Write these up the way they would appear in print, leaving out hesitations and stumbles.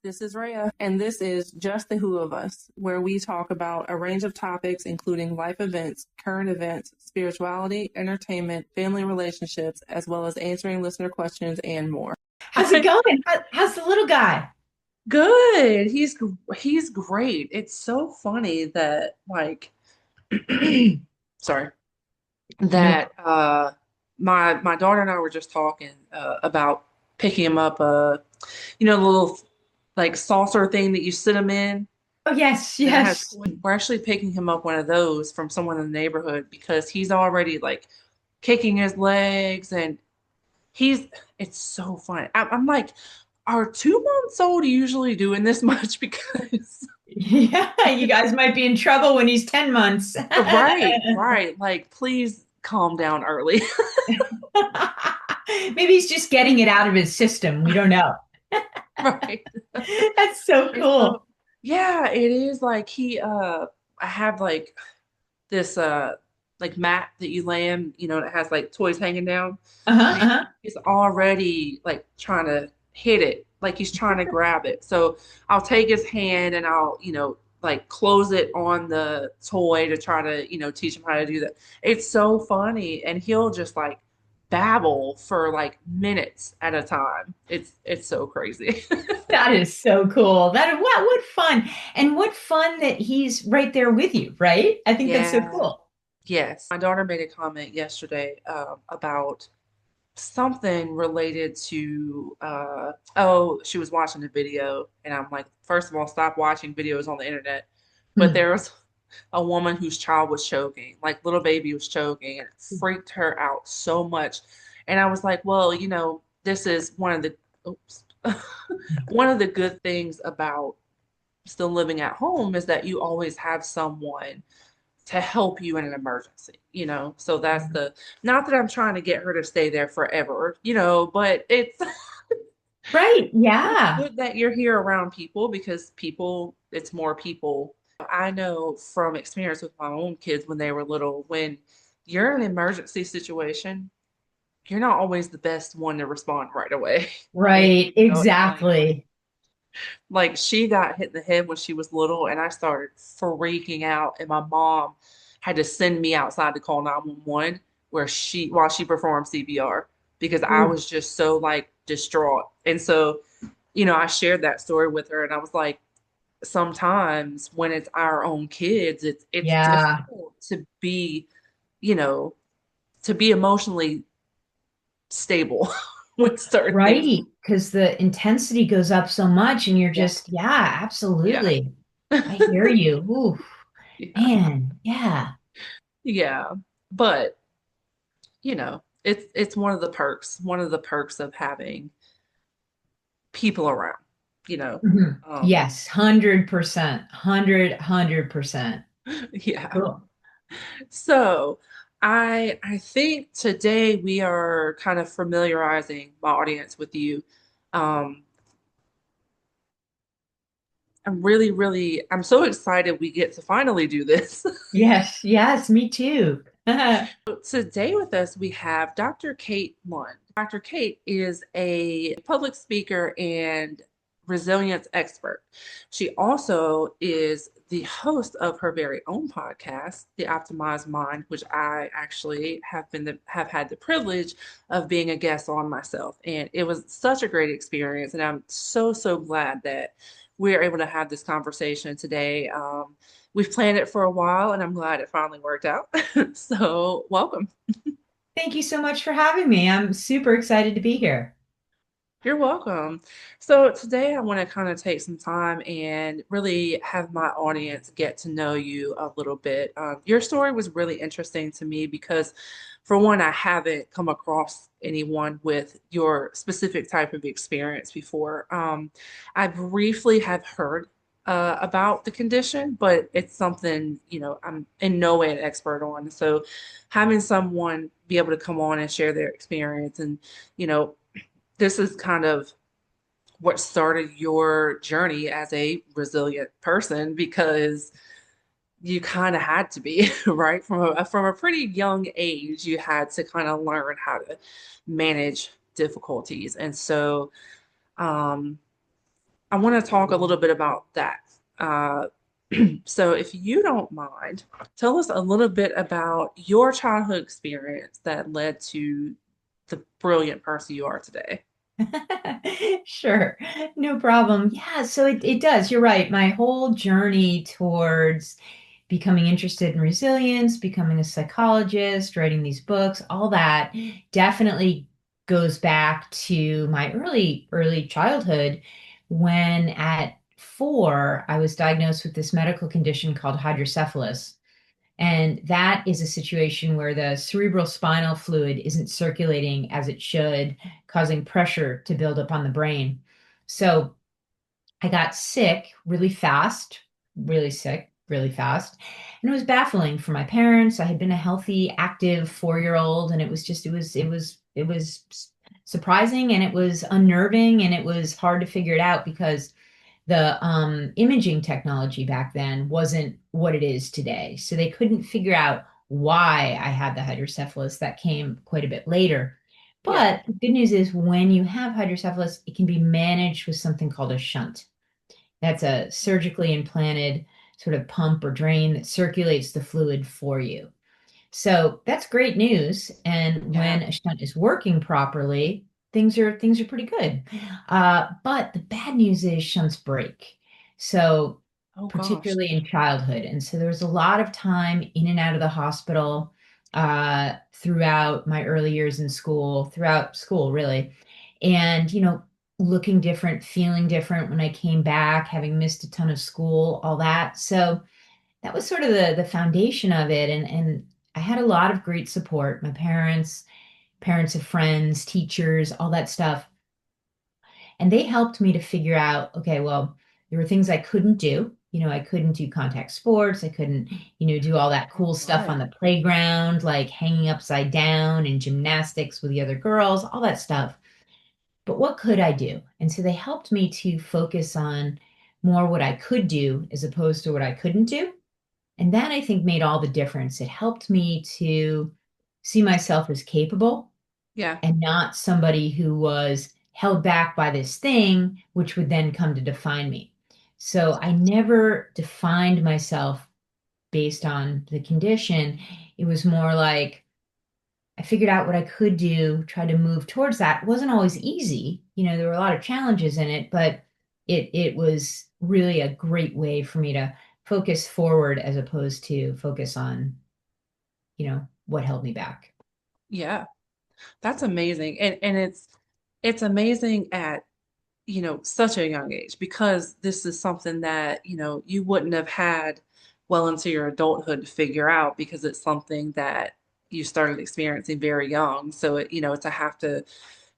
This is Reah, and this is Just the Who of Us, where we talk about a range of topics, including life events, current events, spirituality, entertainment, family relationships, as well as answering listener questions and more. How's it going? How's the little guy? Good. He's great. It's so funny that sorry, No. that my daughter and I were just talking about picking him up the little like saucer thing that you sit him in. Oh, yes, That has yes. toys. We're actually picking him up one of those from someone in the neighborhood because he's already like kicking his legs and it's so fun. I'm like, are 2 months old usually doing this much? Because Yeah, you guys might be in trouble when he's 10 months. right. Like, please calm down early. Maybe he's just getting it out of his system. We don't know. Right. That's so It's so, cool. yeah, it is like I have like this like mat that you lay in, that has like toys hanging down. Uh-huh, And uh-huh. he's already like trying to hit it, like he's trying to grab it. So I'll take his hand and I'll, like close it on the toy to try to, teach him how to do that. It's so funny. And he'll just like babble for like minutes at a time. It's so crazy. That is so cool. What fun. And what fun that he's right there with you, right? I think that's so Yeah. cool. Yes. My daughter made a comment yesterday about something related to she was watching a video and I'm like, first of all, stop watching videos on the internet. But Hmm. there was a woman whose child was choking, like little baby was choking, and it freaked her out so much. And I was like, well, this is one of the oops, one of the good things about still living at home is that you always have someone to help you in an emergency, So that's not that I'm trying to get her to stay there forever, but Right. it's Yeah. good that you're here around people because it's more people. I know from experience with my own kids when they were little, when you're in an emergency situation, you're not always the best one to respond right away. And, Right. Exactly. like she got hit in the head when she was little, and I started freaking out. And my mom had to send me outside to call 911 while she performed CPR because I Ooh. was just so like distraught. And so, I shared that story with her, and I was like, sometimes when it's our own kids, it's Yeah. difficult you know, to be emotionally stable with certain things. Right, because the intensity goes up so much, and you're Yeah. just, yeah, Yeah. absolutely. I hear you. Ooh, Yeah. man, yeah. Yeah. But it's one of the perks of having people around, you know. Mhm. Um, Yes, 100%, 100%. yeah. Cool. So I think today we are kind of familiarizing my audience with you. Um, I'm so excited we get to finally do this. Yes, yes, me too. Today with us, we have Dr. Kate Lund. Dr. Kate is a public speaker and resilience expert. She also is the host of her very own podcast, The Optimized Mind, which I actually have had the privilege of being a guest on myself. And it was such a great experience. And I'm so glad that we're able to have this conversation today. We've planned it for a while, and I'm glad it finally worked out. So, welcome. Thank you so much for having me. I'm super excited to be here. You're welcome. So, today I want to kind of take some time and really have my audience get to know you a little bit. Your story was really interesting to me because, for one, I haven't come across anyone with your specific type of experience before. I briefly have heard about the condition, but it's something, I'm in no way an expert on. So, having someone be able to come on and share their experience and, you know, this is kind of what started your journey as a resilient person because you kind of had to be, right? From a pretty young age, you had to kind of learn how to manage difficulties. And so, um, I want to talk a little bit about that. Uh, so, if you don't mind, tell us a little bit about your childhood experience that led to the brilliant person you are today. Sure, no problem. Yeah, so it does. You're right. My whole journey towards becoming interested in resilience, becoming a psychologist, writing these books, all that definitely goes back to my early childhood when at 4, I was diagnosed with this medical condition called hydrocephalus. And that is a situation where the cerebral spinal fluid isn't circulating as it should, causing pressure to build up on the brain. So I got sick really fast, really sick, really fast. And it was baffling for my parents. I had been a healthy, active 4-year-old, and it was surprising and it was unnerving and it was hard to figure it out because the imaging technology back then wasn't what it is today. So they couldn't figure out why I had the hydrocephalus. That came quite a bit later. Yeah, But the good news is when you have hydrocephalus, it can be managed with something called a shunt. That's a surgically implanted sort of pump or drain that circulates the fluid for you. So that's great news. And yeah. when a shunt is working properly, things are pretty good. But the bad news is shunts break. So Oh gosh. particularly in childhood. And so there was a lot of time in and out of the hospital throughout my early years in school, throughout school, really. And, looking different, feeling different when I came back, having missed a ton of school, all that. So that was sort of the foundation of it. And I had a lot of great support. My parents, parents of friends, teachers, all that stuff. And they helped me to figure out, okay, well, there were things I couldn't do. I couldn't do contact sports. I couldn't, do all that Oh, cool stuff on right. the playground, like hanging upside down and gymnastics with the other girls, all that stuff. But what could I do? And so they helped me to focus on more what I could do as opposed to what I couldn't do. And that I think made all the difference. It helped me to see myself as capable Yeah. and not somebody who was held back by this thing, which would then come to define me. So I never defined myself based on the condition. It was more like I figured out what I could do, try to move towards that. It wasn't always easy. There were a lot of challenges in it, but it was really a great way for me to focus forward as opposed to focus on, what held me back. Yeah. That's amazing. And it's amazing at such a young age because this is something that, you wouldn't have had well into your adulthood to figure out because it's something that you started experiencing very young. So to have to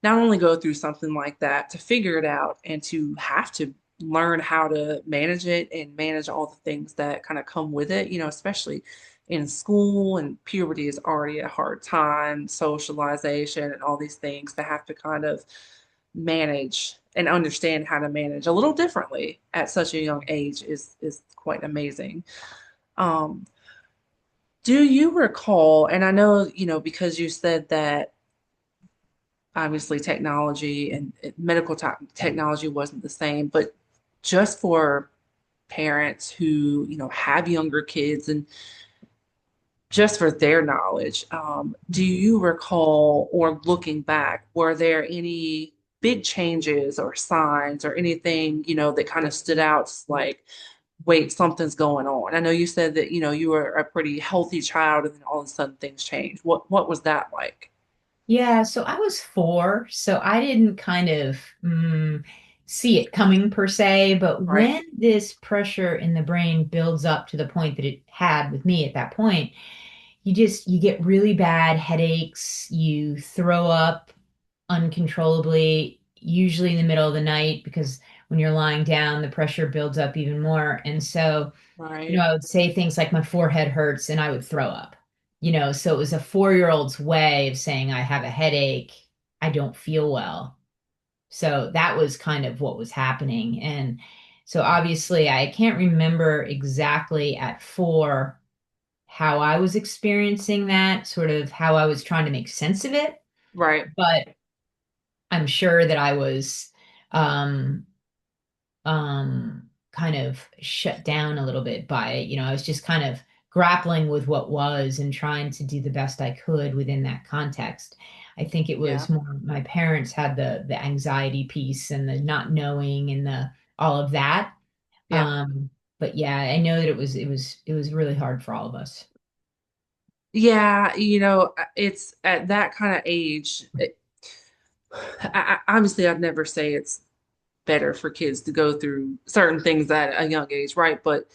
not only go through something like that to figure it out and to have to learn how to manage it and manage all the things that kind of come with it, especially in school and puberty is already a hard time, socialization and all these things to have to kind of manage and understand how to manage a little differently at such a young age is quite amazing. Um, do you recall, and I know, because you said that obviously technology and medical technology wasn't the same, but just for parents who, have younger kids and just for their knowledge, do you recall or looking back, were there any big changes or signs or anything, that kind of stood out like, wait, something's going on? I know you said that, you were a pretty healthy child and then all of a sudden things changed. What was that like? Yeah, so I was 4, so I didn't kind of see it coming per se, but Right, when this pressure in the brain builds up to the point that it had with me at that point, you get really bad headaches, you throw up uncontrollably, usually in the middle of the night because when you're lying down, the pressure builds up even more. And so right. I would say things like my forehead hurts and I would throw up. So it was a 4-year-old's way of saying I have a headache, I don't feel well. So that was kind of what was happening. And so obviously I can't remember exactly at 4 how I was experiencing that, sort of how I was trying to make sense of it, Right. but I'm sure that I was um kind of shut down a little bit by it. I was just kind of grappling with what was and trying to do the best I could within that context. I think it Yeah. was more my parents had the anxiety piece and the not knowing and the all of that. Yeah. But yeah, I know that it was really hard for all of us. Yeah, it's at that kind of age. Obviously, I'd never say it's better for kids to go through certain things at a young age, right? But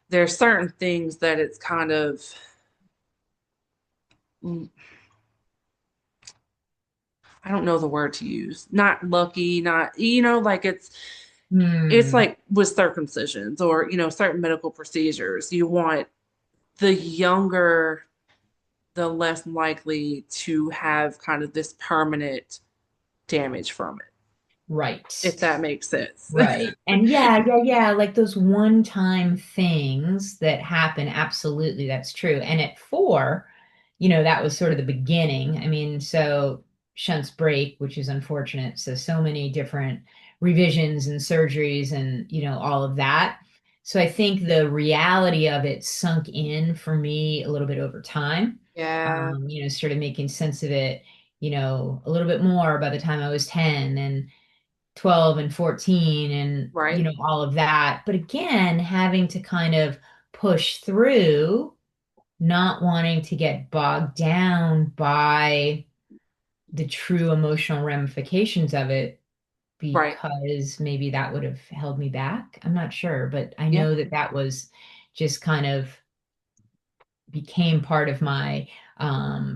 there's certain things that it's kind of, mm, I don't know the word to use. Not lucky, not, like it's Hmm. like with circumcisions or, certain medical procedures. You want the younger, the less likely to have kind of this permanent damage from it, Right. if that makes sense. Right. And yeah, like those one-time things that happen, absolutely, that's true. And at 4, that was sort of the beginning. I mean, so shunts break, which is unfortunate. So many different revisions and surgeries and, all of that. So I think the reality of it sunk in for me a little bit over time. Yeah, Started making sense of it, a little bit more by the time I was 10 and 12 and 14 and right, all of that. But again, having to kind of push through, not wanting to get bogged down by the true emotional ramifications of it right. because maybe that would have held me back. I'm not sure, but I Yeah, know that that was just kind of became part of my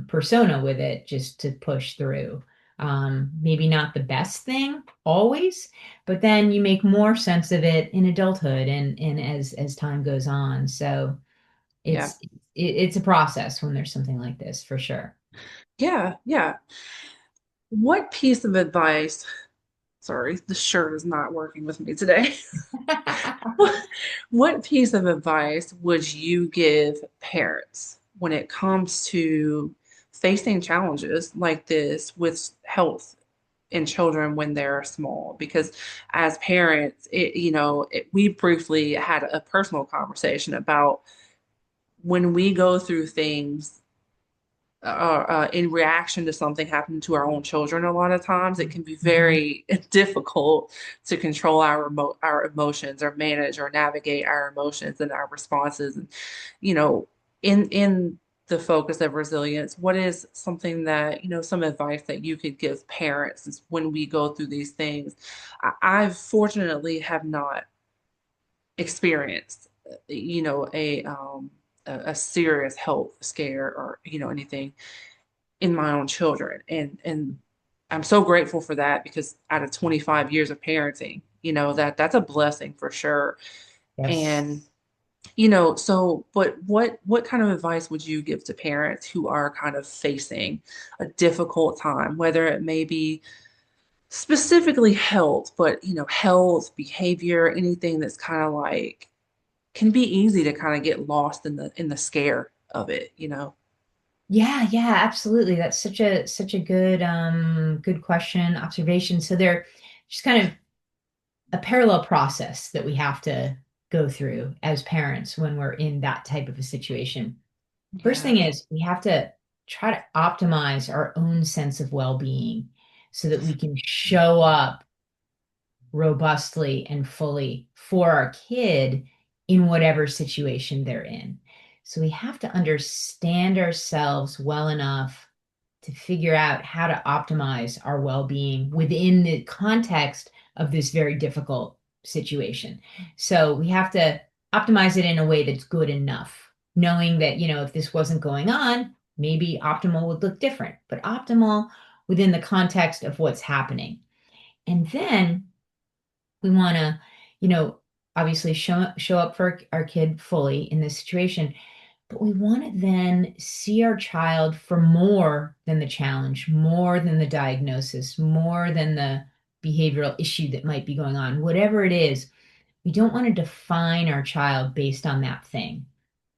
persona with it just to push through. Maybe not the best thing always, but then you make more sense of it in adulthood and as time goes on. So yeah, it's a process when there's something like this for sure. yeah, yeah. What piece of advice, sorry, the shirt is not working with me today. What piece of advice would you give parents when it comes to facing challenges like this with health in children when they're small? Because as parents, we briefly had a personal conversation about when we go through things in reaction to something happening to our own children. A lot of times it can be Mhm. very difficult to control our emotions or manage or navigate our emotions and our responses. And you know in the focus of resilience, what is something that, some advice that you could give parents is when we go through these things? I fortunately have not experienced a serious health scare or anything in my own children. And I'm so grateful for that, because out of 25 years of parenting, that's a blessing for sure. Yes. And so but what kind of advice would you give to parents who are kind of facing a difficult time, whether it may be specifically health, but health, behavior, anything that's kind of like can be easy to kind of get lost in the scare of it? Yeah, absolutely. That's such a good question, observation. So they're just kind of a parallel process that we have to go through as parents when we're in that type of a situation. First Yeah. thing is we have to try to optimize our own sense of well-being so that we can show up robustly and fully for our kid in whatever situation they're in. So we have to understand ourselves well enough to figure out how to optimize our well-being within the context of this very difficult situation. So we have to optimize it in a way that's good enough, knowing that, if this wasn't going on, maybe optimal would look different, but optimal within the context of what's happening. And then we want to, you know, obviously show up for our kid fully in this situation, but we want to then see our child for more than the challenge, more than the diagnosis, more than the behavioral issue that might be going on. Whatever it is, we don't want to define our child based on that thing.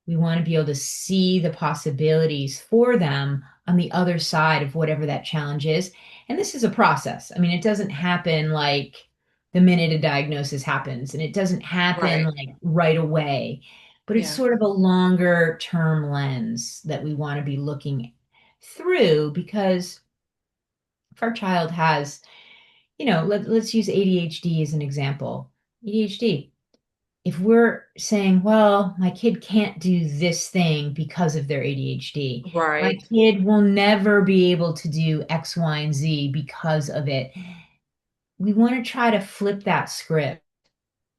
We want to be able to see the possibilities for them on the other side of whatever that challenge is. And this is a process. I mean, it doesn't happen like the minute a diagnosis happens. And it doesn't happen Right. like right away, but it's Yeah. sort of a longer term lens that we want to be looking through because if our child has, let's use ADHD as an example. ADHD. If we're saying, well, my kid can't do this thing because of their ADHD, my Right. kid will never be able to do X, Y, and Z because of it. We want to try to flip that script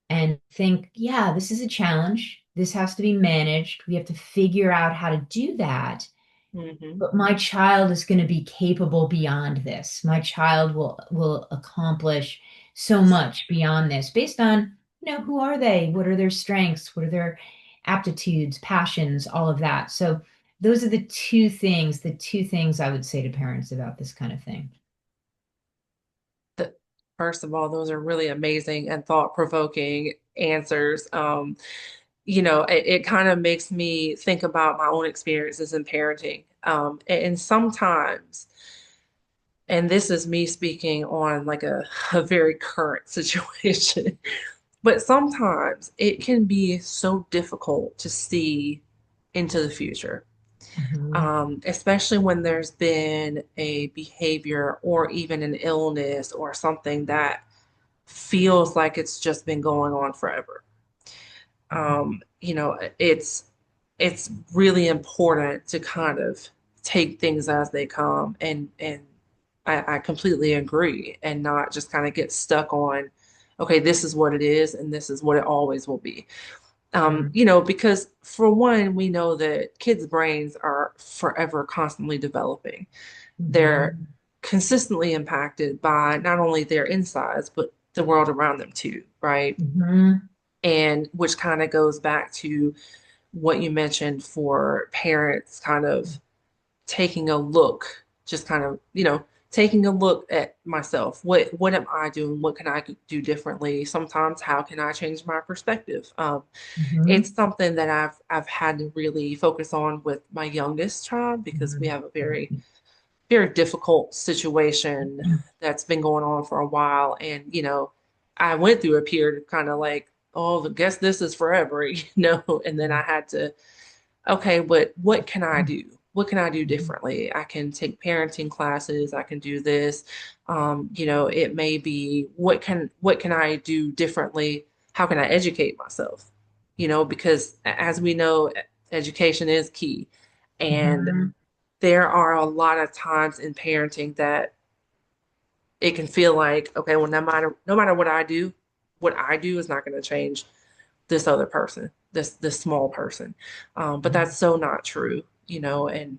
and think, yeah, this is a challenge. This has to be managed. We have to figure out how to do that. Hmm. But my child is going to be capable beyond this. My child will accomplish so much beyond this based on, who are they? What are their strengths? What are their aptitudes, passions, all of that. So those are the two things I would say to parents about this kind of thing. The, first of all, those are really amazing and thought-provoking answers. It kind of makes me think about my own experiences in parenting. And sometimes, and this is me speaking on like a very current situation, but sometimes it can be so difficult to see into the future, Mhm. especially when there's been a behavior or even an illness or something that feels like it's just been going on forever. It's really important to kind of take things as they come, and I completely agree, and not just kind of get stuck on, okay, this is what it is and this is what it always will be. Mhm. Because for one, we know that kids' brains are forever constantly developing. They're Mhm. consistently impacted by not only their insides, but the world around them too, right? Mhm. And which kind of goes back to what you mentioned for parents kind of taking a look, just kind of, taking a look at myself. What am I doing? What can I do differently? Sometimes how can I change my perspective? Mhm. It's something that I've had to really focus on with my youngest child because we Mhm. have a very very difficult situation Mhm. that's been going on for a while. And, I went through a period of kind of like, oh, I guess this is forever, and then I had to, okay, but what can I do? What can I do differently? I can take parenting classes, I can do this. It may be what can I do differently? How can I educate myself? Because as we know, education is key. And Mhm. there are a lot of times in parenting that it can feel like, okay, well, no matter what I do is not going to change this other person, this small person. But Mhm. that's so not true, and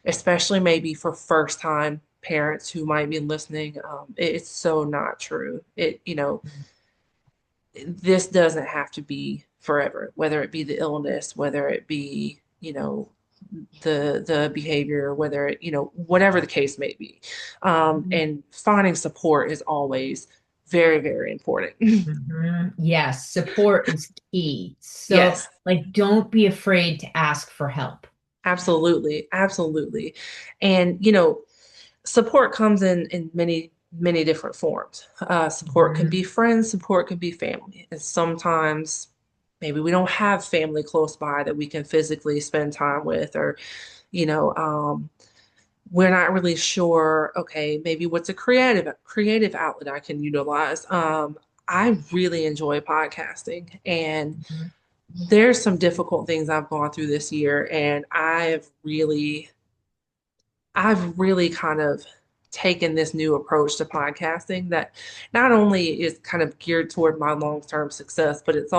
especially maybe for first time parents who might be listening, it's so not true. This doesn't have to be forever, whether it be the illness, whether it be, the behavior, whether it, whatever the case may be. Mhm. And finding support is always very, very important. Yes, support is key. So, Yes, like, don't be afraid to ask for help. absolutely, absolutely. And support comes in many many different forms. Support can Mhm. be friends, support can be family, and sometimes maybe we don't have family close by that we can physically spend time with, or you know um, we're not really sure, okay, maybe what's a creative outlet I can utilize. I really enjoy podcasting, and Mhm. there's some difficult things I've gone through this year, and I've really kind of taken this new approach to podcasting that not only is kind of geared toward my long-term success, but it's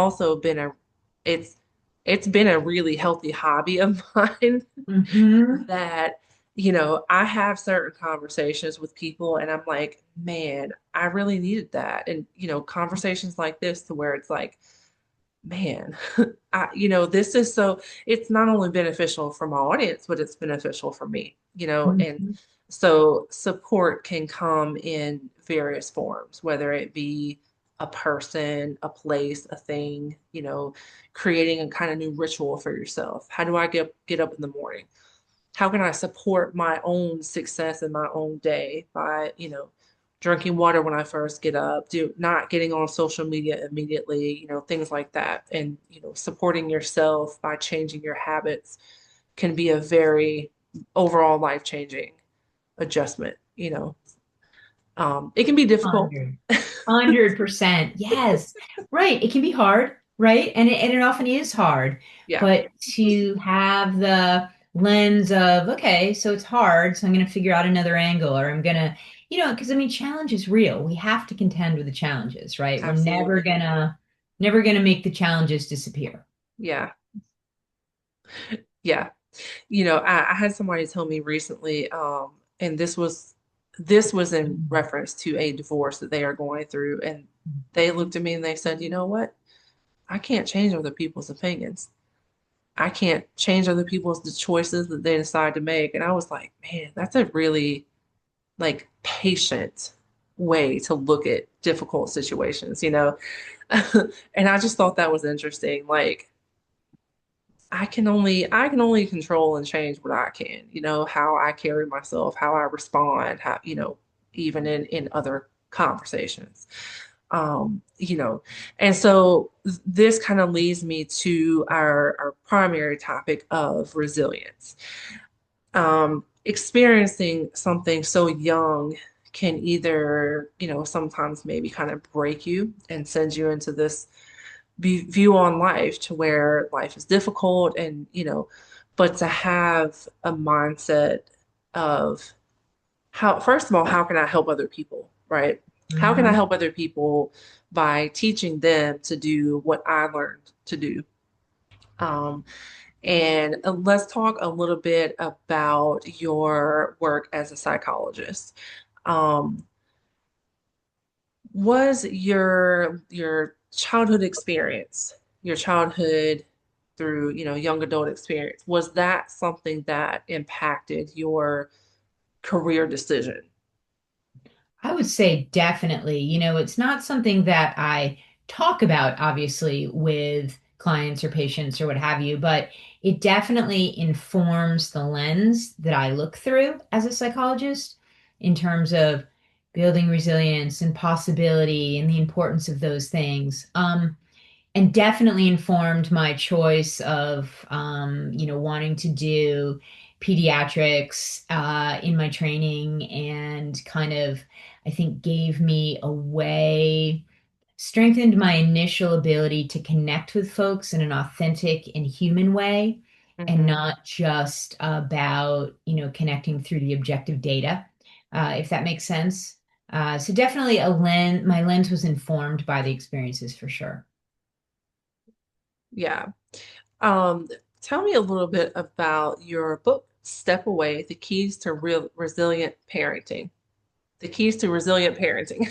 it's been a really healthy hobby of mine Mhm. that I have certain conversations with people and I'm like, man, I really needed that. And conversations like this to where it's like, man, this is so, it's not only beneficial for my audience, but it's beneficial for me, and Mhm. so support can come in various forms, whether it be a person, a place, a thing, creating a kind of new ritual for yourself. How do I get up in the morning? How can I support my own success in my own day by, drinking water when I first get up, not getting on social media immediately, things like that. And, supporting yourself by changing your habits can be a very overall life-changing adjustment. It can be difficult. 100%. Yes. Right. It can be hard, right? And it often is hard. Yeah, But to have the lens of, okay, so it's hard, so I'm going to figure out another angle, or I'm going to, because I mean, challenge is real. We have to contend with the challenges, right? We're absolutely. never gonna make the challenges disappear. Yeah, yeah. I had somebody tell me recently, and this was in Mhm. reference to a divorce that they are going through, and they looked at me and they said, "You know what? I can't change other people's opinions. I can't change other people's the choices that they decide to make." And I was like, man, that's a really like patient way to look at difficult situations. And I just thought that was interesting. Like I can only control and change what I can, how I carry myself, how I respond, how, even in other conversations. Um, you know, and so this kind of leads me to our primary topic of resilience. Experiencing something so young can either, sometimes maybe kind of break you and send you into this view on life to where life is difficult and, but to have a mindset of how, first of all, how can I help other people, right? How can I Mhm. help other people by teaching them to do what I learned to do? Um, and let's talk a little bit about your work as a psychologist. Um, was your childhood experience, your childhood through, young adult experience, was that something that impacted your career decision? I would say definitely. It's not something that I talk about, obviously, with clients or patients or what have you, but it definitely informs the lens that I look through as a psychologist in terms of building resilience and possibility and the importance of those things. And definitely informed my choice of wanting to do pediatrics in my training, and kind of I think gave me a way, strengthened my initial ability to connect with folks in an authentic and human way, and Hmm. not just about connecting through the objective data, if that makes sense. So definitely my lens was informed by the experiences for sure. Yeah. Um, Tell me a little bit about your book, Step Away, The Keys to Real Resilient Parenting. The Keys to Resilient Parenting.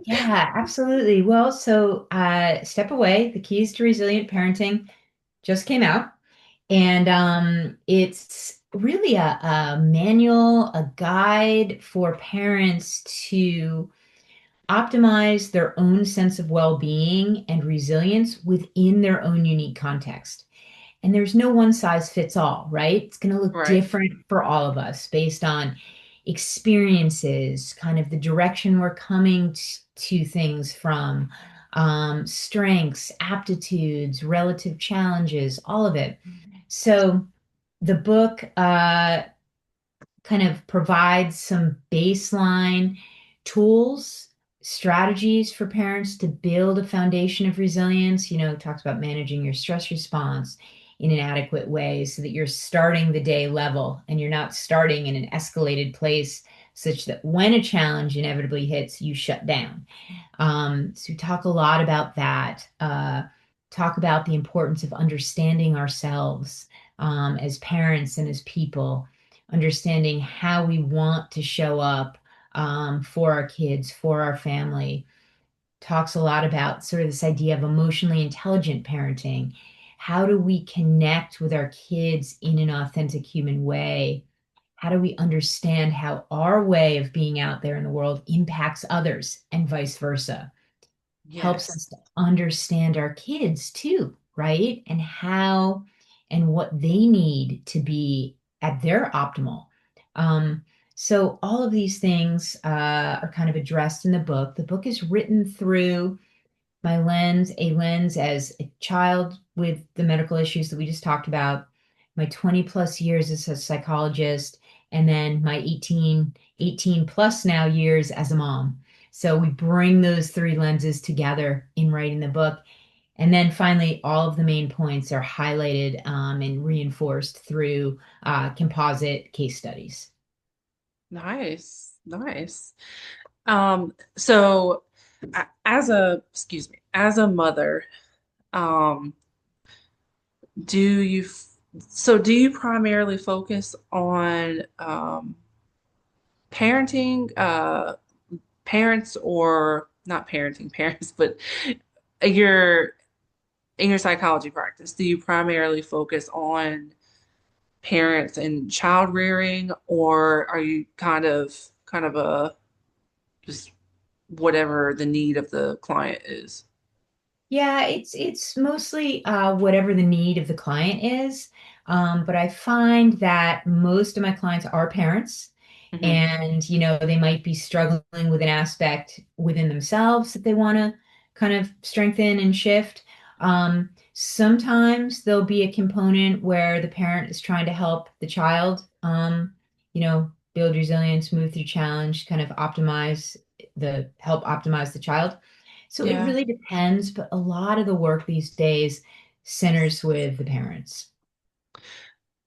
Yeah, absolutely. Well, so Step Away, The Keys to Resilient Parenting just came out. And it's really a manual, a guide for parents to optimize their own sense of well-being and resilience within their own unique context. And there's no one size fits all, right? It's going to look Right. different for all of us based on experiences, kind of the direction we're coming to things from, strengths, aptitudes, relative challenges, all of it. So the book kind of provides some baseline tools, strategies for parents to build a foundation of resilience. It talks about managing your stress response in an adequate way so that you're starting the day level and you're not starting in an escalated place such that when a challenge inevitably hits, you shut down. So we talk a lot about that. Talk about the importance of understanding ourselves as parents and as people, understanding how we want to show up for our kids, for our family. Talks a lot about sort of this idea of emotionally intelligent parenting. How do we connect with our kids in an authentic human way? How do we understand how our way of being out there in the world impacts others and vice versa? Helps Yes. us to understand our kids too, right? And how and what they need to be at their optimal. Um, So all of these things are kind of addressed in the book. The book is written through my lens, a lens as a child with the medical issues that we just talked about, my 20 plus years as a psychologist, and then my 18 plus now years as a mom. So we bring those three lenses together in writing the book. And then finally, all of the main points are highlighted and reinforced through composite case studies. Nice, nice. So excuse me, as a mother, um, do you, do you primarily focus on parenting, parents or not parenting parents, but your in your psychology practice, do you primarily focus on parents and child rearing, or are you kind of a just whatever the need of the client is? Yeah, it's mostly whatever the need of the client is. But I find that most of my clients are parents, Hmm. and they might be struggling with an aspect within themselves that they want to kind of strengthen and shift. Sometimes there'll be a component where the parent is trying to help the child, build resilience, move through challenge, kind of help optimize the child. So it Yeah. really depends, but a lot of the work these days centers with the parents.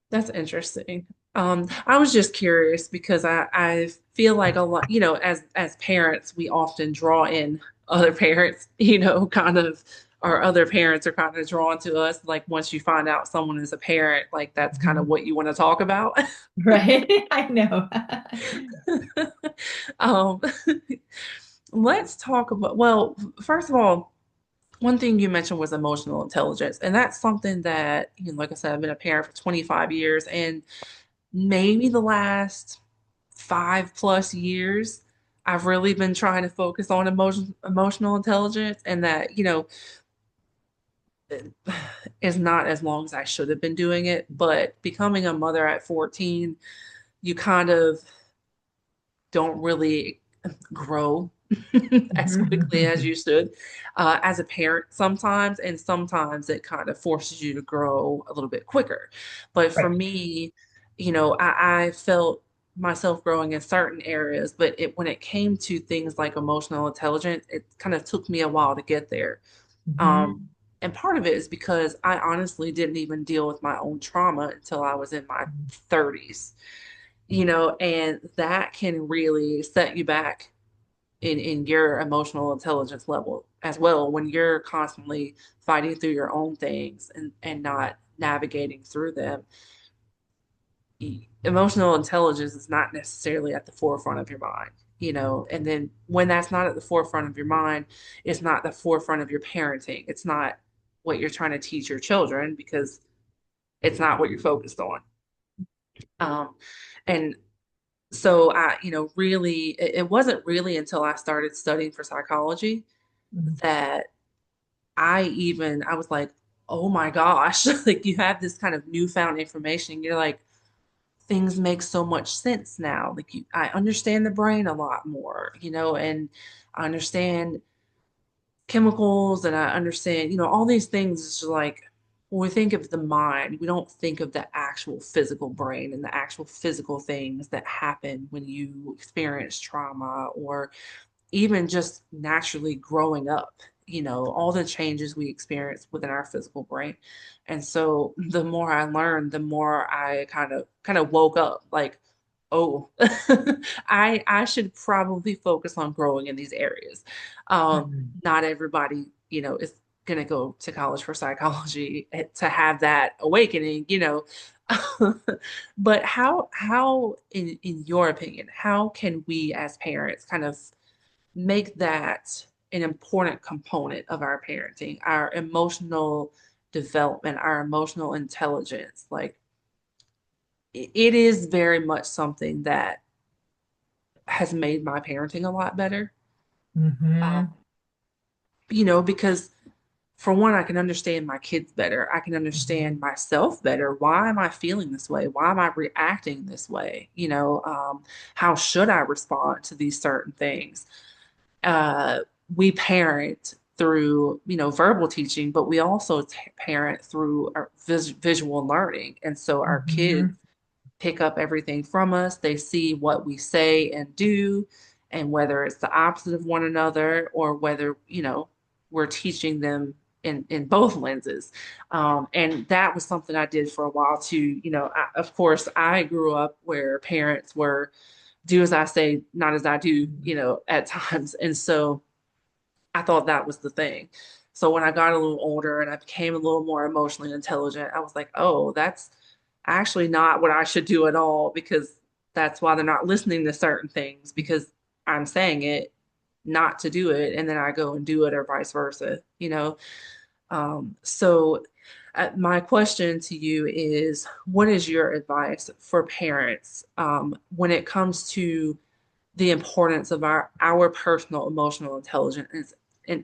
That's interesting. I was just curious because I feel like a lot, as parents, we often draw in other parents, kind of, or other parents are kind of drawn to us. Like once you find out someone is a parent, like that's kind of Mhm. what you want to talk about. Right? I know. Um, let's talk about, well, first of all, one thing you mentioned was emotional intelligence, and that's something that, like I said, I've been a parent for 25 years, and maybe the last 5 plus years, I've really been trying to focus on emotional intelligence, and that, is not as long as I should have been doing it. But becoming a mother at 14, you kind of don't really grow as quickly as you should as a parent sometimes, and sometimes it kind of forces you to grow a little bit quicker. But for Right. me, I felt myself growing in certain areas, but when it came to things like emotional intelligence, it kind of took me a while to get there. Um, Mhm. and part of it is because I honestly didn't even deal with my own trauma until I was in my 30s, and that can really set you back in your emotional intelligence level as well when you're constantly fighting through your own things and not navigating through them. Emotional intelligence is not necessarily at the forefront of your mind, and then when that's not at the forefront of your mind, it's not the forefront of your parenting. It's not what you're trying to teach your children because it's not what you're focused on. um, and so really, it wasn't really until I started studying for psychology Mhm. that I was like, oh my gosh, like you have this kind of newfound information. You're like, things make so much sense now. Like I understand the brain a lot more, and I understand chemicals and I understand, all these things. It's just like when we think of the mind, we don't think of the actual physical brain and the actual physical things that happen when you experience trauma or even just naturally growing up, all the changes we experience within our physical brain. And so the more I learned, the more I kind of woke up like, oh, I should probably focus on growing in these areas. Mhm. Not everybody, is gonna go to college for psychology to have that awakening, But how in your opinion, how can we as parents kind of make that an important component of our parenting, our emotional development, our emotional intelligence? Like it is very much something that has made my parenting a lot better. Um, Mhm. because for one, I can understand my kids better. I can understand myself better. Why am I feeling this way? Why am I reacting this way? How should I respond to these certain things? uh, we parent through, verbal teaching, but we also parent through our visual learning. And so our kids Mhm. pick up everything from us. They see what we say and do, and whether it's the opposite of one another or whether, we're teaching them in both lenses. And that was something I did for a while too. Of course, I grew up where parents were do as I say, not as I do, at times. And so I thought that was the thing. So when I got a little older and I became a little more emotionally intelligent, I was like, oh, that's actually not what I should do at all, because that's why they're not listening to certain things, because I'm saying it not to do it. And then I go and do it, or vice versa. So my question to you is, what is your advice for parents when it comes to the importance of our personal emotional intelligence and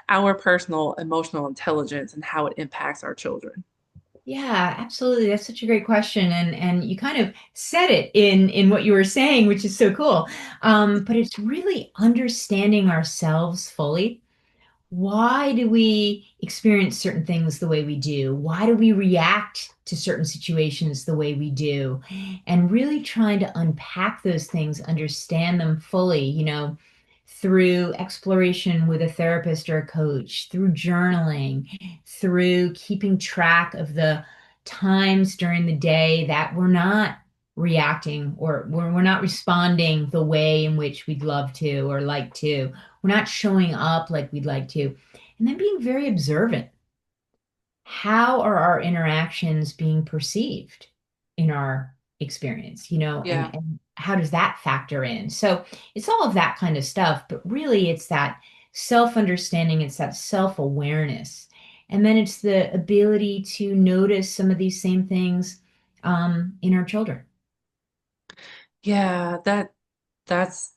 our personal emotional intelligence and how it impacts our children? Yeah, absolutely. That's such a great question. And you kind of said it in what you were saying, which is so cool. But it's really understanding ourselves fully. Why do we experience certain things the way we do? Why do we react to certain situations the way we do? And really trying to unpack those things, understand them fully, through exploration with a therapist or a coach, through journaling, through keeping track of the times during the day that we're not reacting or we're not responding the way in which we'd love to or like to. We're not showing up like we'd like to. And then being very observant. How are our interactions being perceived in our experience, Yeah. and how does that factor in? So it's all of that kind of stuff, but really it's that self-understanding, it's that self-awareness. And then it's the ability to notice some of these same things in our children. Yeah, that's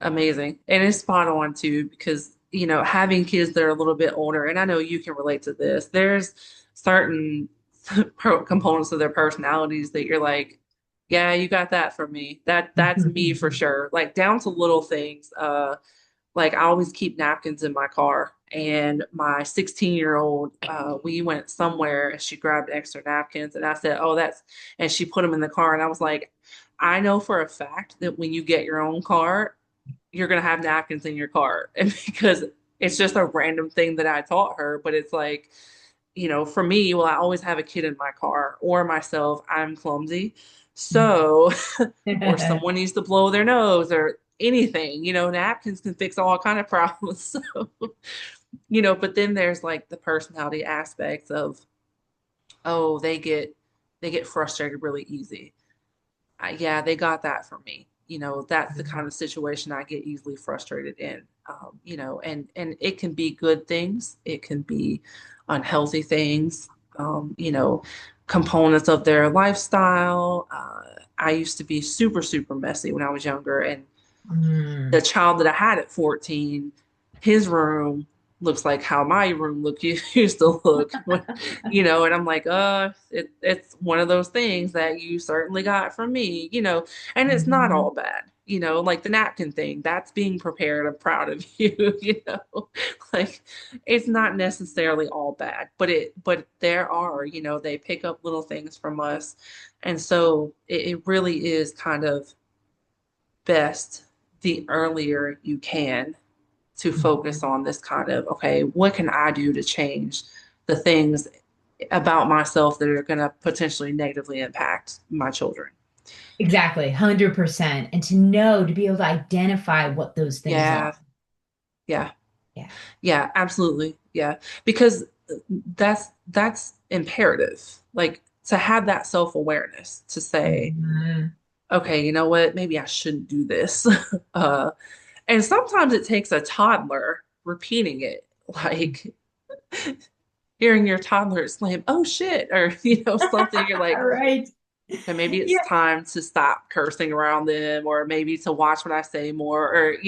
amazing. And it's spot on too, because having kids that are a little bit older, and I know you can relate to this, there's certain components of their personalities that you're like, yeah, you got that from me. That's me for sure. Like down to little things. Like I always keep napkins in my car. And my 16-year-old, we went somewhere and she grabbed extra napkins and I said, oh, and she put them in the car. And I was like, I know for a fact that when you get your own car, you're going to have napkins in your car. And because it's just a random thing that I taught her, but it's like, for me, well, I always have a kid in my car or myself. I'm clumsy. So, or someone needs to blow their nose or anything, napkins can fix all kind of problems. So, but then there's like the personality aspects of, oh, they get frustrated really easy. Yeah, they got that from me. That's the kind of situation I get easily frustrated in. And it can be good things, it can be unhealthy things, components of their lifestyle. I used to be super, super messy when I was younger, and the Mm. child that I had at 14, his room looks like how my room used to look and I'm like, it's one of those things that you certainly got from me. And it's not all Mhm. bad, like the napkin thing, that's being prepared. I'm proud of you, like it's not necessarily all bad, but there are, they pick up little things from us. And so it really is kind of best the earlier you can to focus on this kind of, okay, what can I do to change the things about myself that are going to potentially negatively impact my children? Exactly, 100%. And to know, to be able to identify what those things are. Yeah, yeah, Yeah. yeah, absolutely. Yeah. Because that's imperative. Like to have that self-awareness to say, Mhm. okay, you know what, maybe I shouldn't do this. uh and sometimes it takes a toddler repeating it, like hearing your toddler exclaim, "Oh shit," or something. You're like, Right. okay, maybe it's Yeah. time to stop cursing around them, or maybe to watch what I say more, or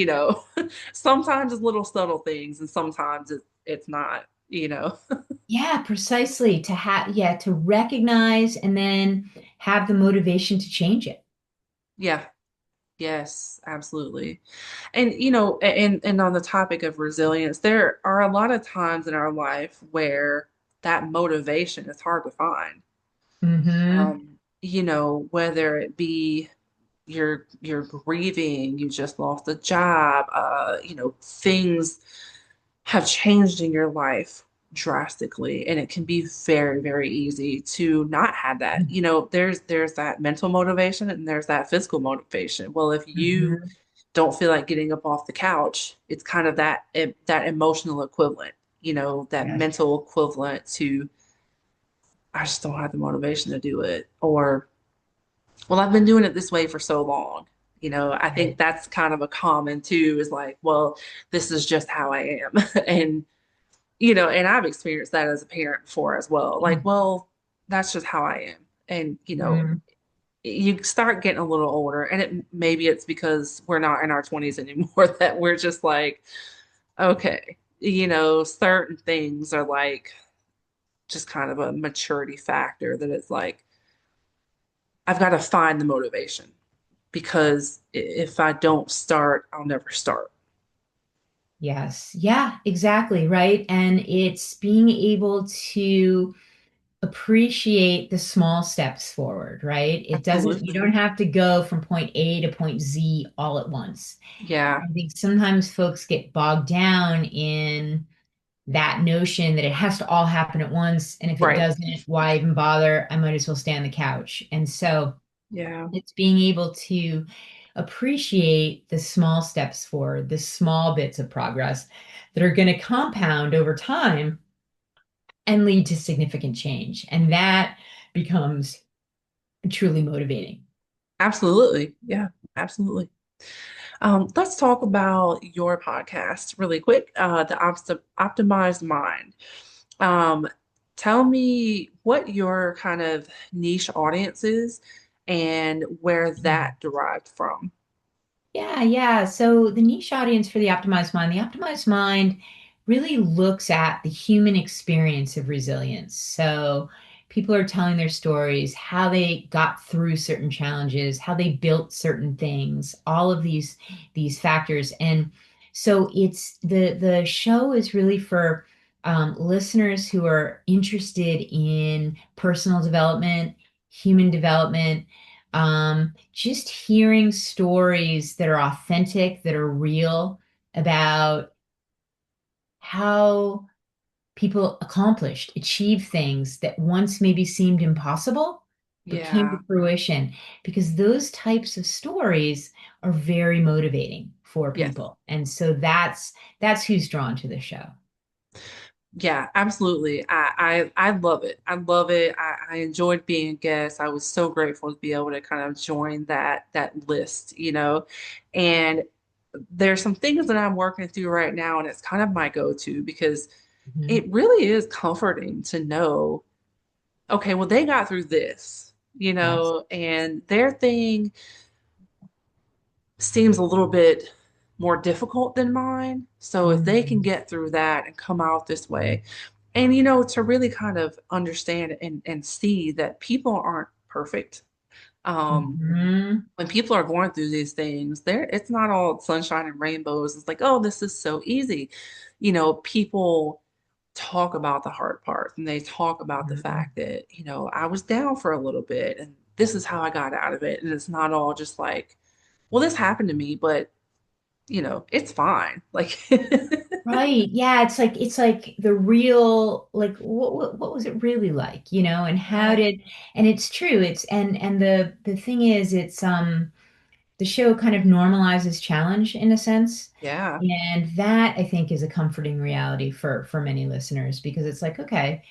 sometimes it's little subtle things, and sometimes it's not. you know? Yeah, precisely. To have, yeah, to recognize and then have the motivation to change it. Yeah. Yes, absolutely. And and on the topic of resilience, there are a lot of times in our life where that motivation is hard to find. Hmm. Whether it be you're grieving, you just lost a job, things have changed in your life drastically, and it can be very, very easy to not have that. There's that mental motivation and there's that physical motivation. Well, if you Hmm. don't feel like getting up off the couch, it's kind of that emotional equivalent, that Yes. mental equivalent to I just don't have the motivation to do it, or well, I've been doing it this way for so long. I think Right. that's kind of a common too, is like, well, this is just how I am. And, and I've experienced that as a parent before as well. Like, well, that's just how I am. And, Mm. you start getting a little older, and maybe it's because we're not in our 20s anymore that we're just like, okay, certain things are like just kind of a maturity factor that it's like, I've got to find the motivation because if I don't start, I'll never start. Yes. Yeah, exactly. Right. And it's being able to appreciate the small steps forward, right? It doesn't, you don't Absolutely. have to go from point A to point Z all at once. Yeah. I think sometimes folks get bogged down in that notion that it has to all happen at once. And if it Right. doesn't, why even bother? I might as well stay on the couch. And so Yeah. it's being able to appreciate the small steps forward, the small bits of progress that are going to compound over time and lead to significant change. And that becomes truly motivating. Absolutely. Yeah. Absolutely. Let's talk about your podcast really quick. The Optimized Mind. Um, Tell me what your kind of niche audience is and where Mm. that derived from. Yeah, yeah. So the niche audience for the Optimized Mind really looks at the human experience of resilience. So people are telling their stories, how they got through certain challenges, how they built certain things, all of these factors. And so it's the show is really for listeners who are interested in personal development, human development, just hearing stories that are authentic, that are real about how people accomplished, achieved things that once maybe seemed impossible, but came to Yeah. fruition. Because those types of stories are very motivating for Yes. people. And so that's who's drawn to the show. Yeah, absolutely. I love it. I love it. I enjoyed being a guest. I was so grateful to be able to kind of join that list, And there's some things that I'm working through right now, and it's kind of my go-to because Mhm. it really is comforting to know, okay, well, they got through this, Yes. and their thing seems a little bit more difficult than mine. So if they can Mhm. get through that and come out this way, and to really kind of understand and see that people aren't perfect. Mhm. When people are going through these things, it's not all sunshine and rainbows. It's like, oh, this is so easy. People talk about the hard parts and they talk about the Mhm. fact that, I was down for a little bit and this is how I got out of it. And it's not all just like, well, this happened to me, but it's fine. Like, Right. Yeah, it's like the real like what was it really like, and how yeah, did and it's true. It's and the thing is it's the show kind of normalizes challenge in a sense. yeah, And that I think is a comforting reality for many listeners because it's like, okay,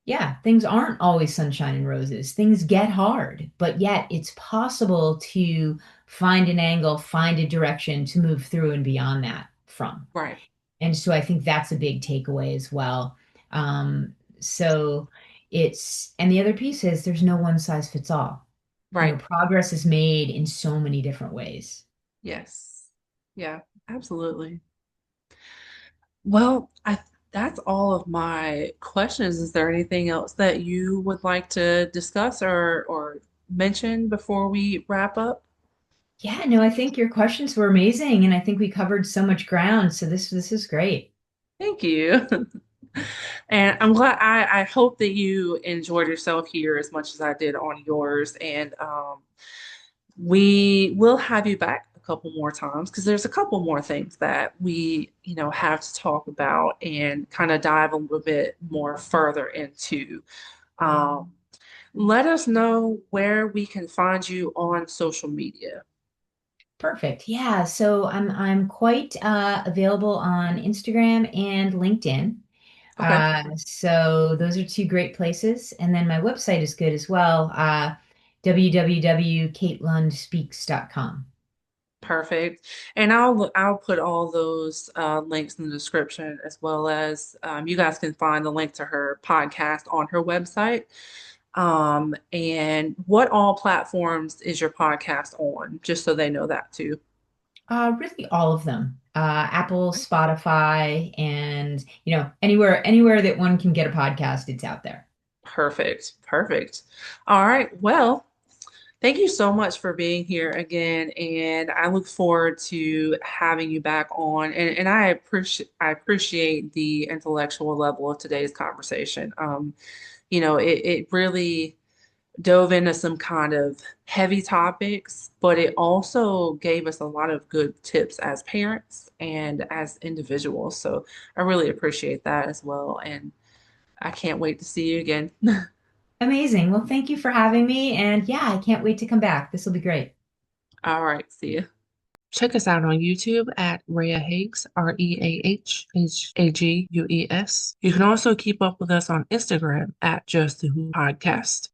yeah, things aren't always sunshine and roses. Things get hard, but yet it's possible to find an angle, find a direction to move through and beyond that from. right, And so I think that's a big takeaway as well. So and the other piece is there's no one size fits all. right. Progress is made in so many different ways. Yes. Yeah, absolutely. Well, That's all of my questions. Is there anything else that you would like to discuss or mention before we wrap up? Yeah, no, I think your questions were amazing, and I think we covered so much ground. So this is great. Thank you. And I'm glad I hope that you enjoyed yourself here as much as I did on yours. And we will have you back a couple more times because there's a couple more things that we, have to talk about and kind of dive a little bit more further into. Um, Let us know where we can find you on social media. Perfect. Yeah, so I'm quite available on Instagram and LinkedIn. Okay, So those are two great places, and then my website is good as well. www.katelundspeaks.com. perfect. And I'll put all those links in the description as well as you guys can find the link to her podcast on her website. And what all platforms is your podcast on? Just so they know that too. Really all of them. Apple, Spotify, and anywhere that one can get a podcast, it's out there. Perfect. Perfect. All right. Well, thank you so much for being here again, and I look forward to having you back on. And I appreciate the intellectual level of today's conversation. It really dove into some kind of heavy topics, but it also gave us a lot of good tips as parents and as individuals. So I really appreciate that as well, and I can't wait to see you again. Amazing. Well, thank you for having me. And yeah, I can't wait to come back. This will be great. All right, see you. Check us out on YouTube at Reah Higgs, ReahHagues. You can also keep up with us on Instagram at Just the Who Podcast.